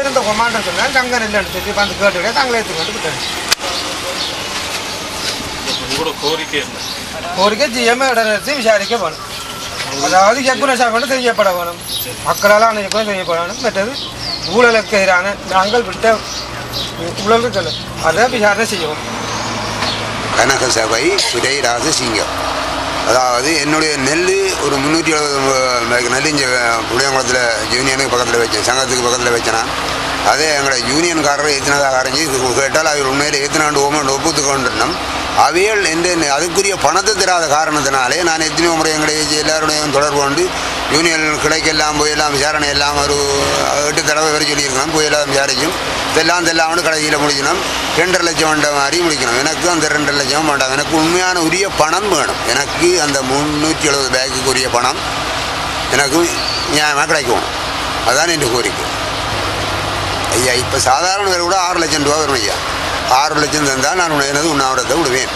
இருந்த கொமாண்டர் சொன்னால் தங்கம் இல்லைன்னு சொல்லி இப்போ அந்த கேட்டு தாங்களே எடுத்துக்கிட்டு விட்டாங்க. கோரிக்கை ஜிஎம்ஏ இடநிறுத்தி விசாரிக்க வேணும். அதாவது எக்குன சாப்பிட்டு செய்யப்பட வேணும். மக்களால் அனைவருக்கும் செய்யப்பட வேணும். மற்றது ஊழலுக்கு எதிரான நாங்கள் விட்ட ஊழல்கள் அதை விசாரணை செய்யவும். கனக சபை உதய ராஜசிங்கம். அதாவது என்னுடைய நெல் ஒரு 370 நெல் இங்கே புளியங்குளத்தில் யூனியனுக்கு பக்கத்தில் வச்சேன், சங்கத்துக்கு பக்கத்தில் வச்சேன். அதே எங்களோட யூனியன்காரர் ஏற்றினதாக அரைஞ்சி கேட்டால் அவர் உண்மையில் ஏற்றினாண்டு ஒப்புத்து கொண்டிருந்தோம். அவைகள் எந்த அதுக்குரிய பணத்தை தராத காரணத்தினாலே நான் எத்தனையோ முறை எங்களுடைய எல்லாருடையும் தொடர்பு கொண்டு யூனியன் கிளைக்கெல்லாம் போய் எல்லாம் விசாரணை எல்லாம் ஒரு 8 தடவை வரை சொல்லியிருக்கணும். போய் எல்லாம் விசாரிக்கும் தெல்லாமல் கடைசியில் முடிக்கணும். 2.5 லட்சம் வேண்ட மாதிரி முடிக்கணும். எனக்கு அந்த 2.5 லட்சம் வேண்டாம். எனக்கு உண்மையான உரிய பணம் வேணும். எனக்கு அந்த 370 பேக்குக்கு உரிய பணம் எனக்கு நியாயமாக கிடைக்கணும். அதுதான் என் கோரிக்கை. ஐயா இப்போ சாதாரண வேலை கூட 6 லட்சம் ரூபா வரும் ஐயா. 6 லட்சம் தந்தால் நான் எனது உண்ணாவிரத்தை விடுவேன்.